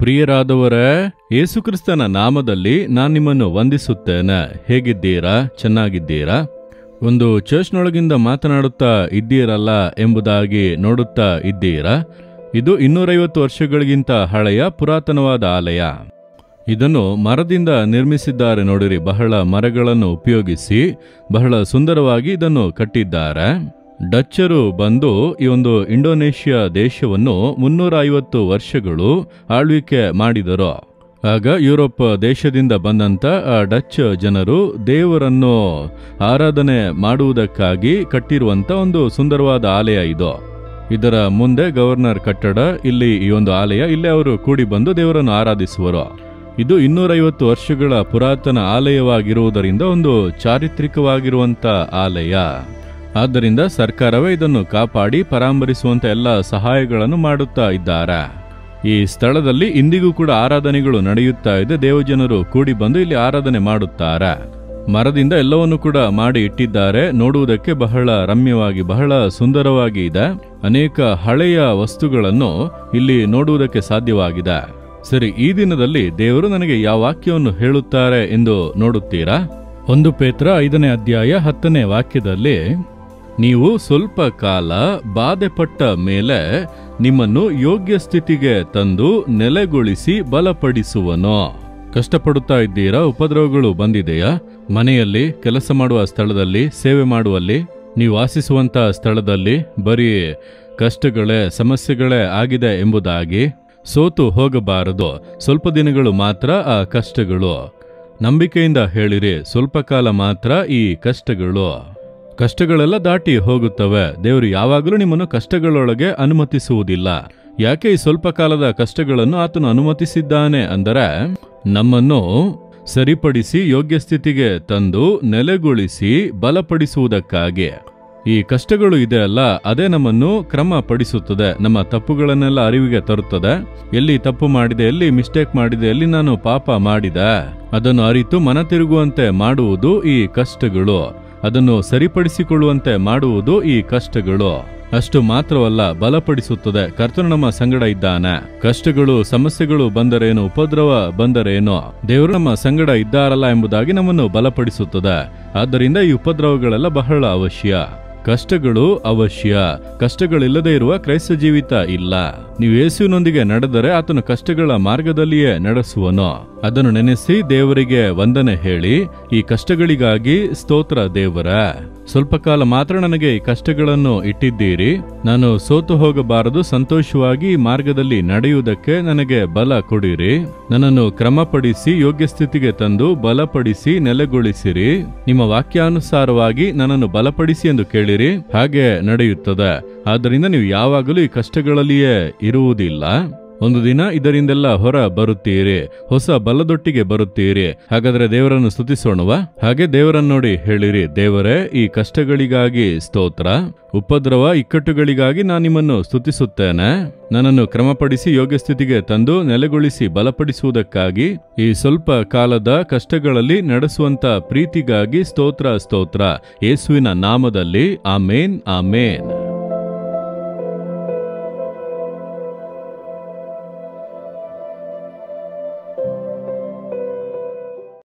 ಪ್ರಿಯರಾದವರೇ, ಯೇಸುಕ್ರಿಸ್ತನ ನಾಮದಲ್ಲಿ ನಾನು ನಿಮ್ಮನ್ನು ವಂದಿಸುತ್ತೇನೆ. ಹೇಗಿದ್ದೀರಾ? ಚೆನ್ನಾಗಿದ್ದೀರಾ? ಒಂದು ಚರ್ಚ್ನೊಳಗಿಂದ ಮಾತನಾಡುತ್ತಾ ಇದ್ದೀರಲ್ಲ ಎಂಬುದಾಗಿ ನೋಡುತ್ತಾ ಇದ್ದೀರಾ? ಇದು 250 ವರ್ಷಗಳಿಗಿಂತ ಹಳೆಯ ಪುರಾತನವಾದ ಆಲಯ. ಇದನ್ನು ಮರದಿಂದ ನಿರ್ಮಿಸಿದ್ದಾರೆ ನೋಡಿರಿ. ಬಹಳ ಮರಗಳನ್ನು ಉಪಯೋಗಿಸಿ ಬಹಳ ಸುಂದರವಾಗಿ ಇದನ್ನು ಕಟ್ಟಿದ್ದಾರೆ. ಡಚ್ಚರು ಬಂದು ಈ ಒಂದು ಇಂಡೋನೇಷ್ಯಾ ದೇಶವನ್ನು 350 ವರ್ಷಗಳು ಆಳ್ವಿಕೆ ಮಾಡಿದರು. ಆಗ ಯುರೋಪ್ ದೇಶದಿಂದ ಬಂದಂಥ ಆ ಡಚ್ ಜನರು ದೇವರನ್ನು ಆರಾಧನೆ ಮಾಡುವುದಕ್ಕಾಗಿ ಕಟ್ಟಿರುವಂಥ ಒಂದು ಸುಂದರವಾದ ಆಲಯ ಇದು. ಇದರ ಮುಂದೆ ಗವರ್ನರ್ ಕಟ್ಟಡ, ಇಲ್ಲಿ ಈ ಒಂದು ಆಲಯ, ಇಲ್ಲಿ ಅವರು ಕೂಡಿ ಬಂದು ದೇವರನ್ನು ಆರಾಧಿಸುವರು. ಇದು 250 ವರ್ಷಗಳ ಪುರಾತನ ಆಲಯವಾಗಿರುವುದರಿಂದ ಒಂದು ಚಾರಿತ್ರಿಕವಾಗಿರುವಂಥ ಆಲಯ. ಆದ್ದರಿಂದ ಸರ್ಕಾರವೇ ಇದನ್ನು ಕಾಪಾಡಿ ಪರಾಮರಿಸುವಂತ ಎಲ್ಲ ಸಹಾಯಗಳನ್ನು ಮಾಡುತ್ತಾ ಇದ್ದಾರೆ. ಈ ಸ್ಥಳದಲ್ಲಿ ಇಂದಿಗೂ ಕೂಡ ಆರಾಧನೆಗಳು ನಡೆಯುತ್ತಾ ಇದೆ. ದೇವಜನರು ಕೂಡಿ ಬಂದು ಇಲ್ಲಿ ಆರಾಧನೆ ಮಾಡುತ್ತಾರೆ. ಮರದಿಂದ ಎಲ್ಲವನ್ನು ಕೂಡ ಮಾಡಿ ಇಟ್ಟಿದ್ದಾರೆ. ನೋಡುವುದಕ್ಕೆ ಬಹಳ ರಮ್ಯವಾಗಿ, ಬಹಳ ಸುಂದರವಾಗಿ ಇದೆ. ಅನೇಕ ಹಳೆಯ ವಸ್ತುಗಳನ್ನು ಇಲ್ಲಿ ನೋಡುವುದಕ್ಕೆ ಸಾಧ್ಯವಾಗಿದೆ. ಸರಿ, ಈ ದಿನದಲ್ಲಿ ದೇವರು ನನಗೆ ಯಾವ ವಾಕ್ಯವನ್ನು ಹೇಳುತ್ತಾರೆ ಎಂದು ನೋಡುತ್ತೀರಾ? 1 ಪೇತ್ರ 5ನೇ ಅಧ್ಯಾಯ 10ನೇ ವಾಕ್ಯದಲ್ಲಿ, ನೀವು ಸ್ವಲ್ಪ ಕಾಲ ಬಾಧೆಪಟ್ಟ ಮೇಲೆ ನಿಮ್ಮನ್ನು ಯೋಗ್ಯ ಸ್ಥಿತಿಗೆ ತಂದು ನೆಲೆಗೊಳಿಸಿ ಬಲಪಡಿಸುವನು. ಕಷ್ಟಪಡುತ್ತಾ ಇದ್ದೀರಾ? ಉಪದ್ರವಗಳು ಬಂದಿದೆಯಾ? ಮನೆಯಲ್ಲಿ, ಕೆಲಸ ಮಾಡುವ ಸ್ಥಳದಲ್ಲಿ, ಸೇವೆ ಮಾಡುವಲ್ಲಿ, ನೀವು ವಾಸಿಸುವಂತಹ ಸ್ಥಳದಲ್ಲಿ ಬರೀ ಕಷ್ಟಗಳೇ, ಸಮಸ್ಯೆಗಳೇ ಆಗಿದೆ ಎಂಬುದಾಗಿ ಸೋತು ಹೋಗಬಾರದು. ಸ್ವಲ್ಪ ದಿನಗಳು ಮಾತ್ರ ಆ ಕಷ್ಟಗಳು. ನಂಬಿಕೆಯಿಂದ ಹೇಳಿರಿ, ಸ್ವಲ್ಪ ಕಾಲ ಮಾತ್ರ ಈ ಕಷ್ಟಗಳೆಲ್ಲ ದಾಟಿ ಹೋಗುತ್ತವೆ. ದೇವರು ಯಾವಾಗಲೂ ನಿಮ್ಮನ್ನು ಕಷ್ಟಗಳೊಳಗೆ ಅನುಮತಿಸುವುದಿಲ್ಲ. ಯಾಕೆ ಈ ಸ್ವಲ್ಪ ಕಾಲದ ಕಷ್ಟಗಳನ್ನು ಆತನು ಅನುಮತಿಸಿದ್ದಾನೆ ಅಂದರೆ, ನಮ್ಮನ್ನು ಸರಿಪಡಿಸಿ ಯೋಗ್ಯ ಸ್ಥಿತಿಗೆ ತಂದು ನೆಲೆಗೊಳಿಸಿ ಬಲಪಡಿಸುವುದಕ್ಕಾಗಿ. ಈ ಕಷ್ಟಗಳು ಇದೆ ಅಲ್ಲ, ಅದೇ ನಮ್ಮನ್ನು ಕ್ರಮಪಡಿಸುತ್ತದೆ. ನಮ್ಮ ತಪ್ಪುಗಳನ್ನೆಲ್ಲ ಅರಿವಿಗೆ ತರುತ್ತದೆ. ಎಲ್ಲಿ ತಪ್ಪು ಮಾಡಿದೆ, ಎಲ್ಲಿ ಮಿಸ್ಟೇಕ್ ಮಾಡಿದೆ, ಎಲ್ಲಿ ನಾನು ಪಾಪ ಮಾಡಿದೆ, ಅದನ್ನು ಅರಿತು ಮನ ತಿರುಗುವಂತೆ ಮಾಡುವುದು ಈ ಕಷ್ಟಗಳು. ಅದನ್ನು ಸರಿಪಡಿಸಿಕೊಳ್ಳುವಂತೆ ಮಾಡುವುದು ಈ ಕಷ್ಟಗಳು. ಅಷ್ಟು ಮಾತ್ರವಲ್ಲ, ಬಲಪಡಿಸುತ್ತದೆ. ಕರ್ತನು ನಮ್ಮ ಸಂಗಡ ಇದ್ದಾನೆ. ಕಷ್ಟಗಳು, ಸಮಸ್ಯೆಗಳು ಬಂದರೇನು, ಉಪದ್ರವ ಬಂದರೇನು, ದೇವರು ನಮ್ಮ ಸಂಗಡ ಇದ್ದಾರಲ್ಲ ಎಂಬುದಾಗಿ ನಮ್ಮನ್ನು ಬಲಪಡಿಸುತ್ತದೆ. ಆದ್ದರಿಂದ ಈ ಉಪದ್ರವಗಳೆಲ್ಲ ಬಹಳ ಅವಶ್ಯ. ಕಷ್ಟಗಳು ಅವಶ್ಯ. ಕಷ್ಟಗಳಿಲ್ಲದೆ ಇರುವ ಕ್ರೈಸ್ತ ಜೀವಿತ ಇಲ್ಲ. ನೀವು ಯೇಸುವಿನೊಂದಿಗೆ ನಡೆದರೆ ಆತನು ಕಷ್ಟಗಳ ಮಾರ್ಗದಲ್ಲಿಯೇ ನಡೆಸುವನು. ಅದನ್ನು ನೆನೆಸಿ ದೇವರಿಗೆ ವಂದನೆ ಹೇಳಿ, ಈ ಕಷ್ಟಗಳಿಗಾಗಿ ಸ್ತೋತ್ರ ದೇವರೇ. ಸ್ವಲ್ಪ ಕಾಲ ಮಾತ್ರ ನನಗೆ ಈ ಕಷ್ಟಗಳನ್ನು ಇಟ್ಟಿದ್ದೀರಿ. ನಾನು ಸೋತು ಹೋಗಬಾರದು. ಸಂತೋಷವಾಗಿ ಮಾರ್ಗದಲ್ಲಿ ನಡೆಯುವುದಕ್ಕೆ ನನಗೆ ಬಲ ಕೊಡಿರಿ. ನನ್ನನ್ನು ಕ್ರಮಪಡಿಸಿ ಯೋಗ್ಯ ಸ್ಥಿತಿಗೆ ತಂದು ಬಲಪಡಿಸಿ ನೆಲೆಗೊಳಿಸಿರಿ. ನಿಮ್ಮ ವಾಕ್ಯಾನುಸಾರವಾಗಿ ನನ್ನನ್ನು ಬಲಪಡಿಸಿ ಎಂದು ಕೇಳಿರಿ, ಹಾಗೆ ನಡೆಯುತ್ತದೆ. ಆದ್ದರಿಂದ ನೀವು ಯಾವಾಗಲೂ ಈ ಕಷ್ಟಗಳಲ್ಲಿಯೇ ಇರುವುದಿಲ್ಲ. ಒಂದು ದಿನ ಇದರಿಂದೆಲ್ಲ ಹೊರ ಬರುತ್ತೀರಿ, ಹೊಸ ಬಲದೊಟ್ಟಿಗೆ ಬರುತ್ತೀರಿ. ಹಾಗಾದ್ರೆ ದೇವರನ್ನು ಸ್ತುತಿಸೋಣವಾ? ಹಾಗೆ ದೇವರನ್ನು ನೋಡಿ ಹೇಳಿರಿ, ದೇವರೇ, ಈ ಕಷ್ಟಗಳಿಗಾಗಿ ಸ್ತೋತ್ರ, ಉಪದ್ರವ ಇಕ್ಕಟ್ಟುಗಳಿಗಾಗಿ ನಾನು ನಿಮ್ಮನ್ನು ಸ್ತುತಿಸುತ್ತೇನೆ. ನನ್ನನ್ನು ಕ್ರಮಪಡಿಸಿ ಯೋಗ್ಯ ಸ್ಥಿತಿಗೆ ತಂದು ನೆಲೆಗೊಳಿಸಿ ಬಲಪಡಿಸುವುದಕ್ಕಾಗಿ, ಈ ಸ್ವಲ್ಪ ಕಾಲದ ಕಷ್ಟಗಳಲ್ಲಿ ನಡೆಸುವಂತ ಪ್ರೀತಿಗಾಗಿ ಸ್ತೋತ್ರ ಸ್ತೋತ್ರ. ಯೇಸುವಿನ ನಾಮದಲ್ಲಿ ಆಮೇನ್, ಆಮೇನ್.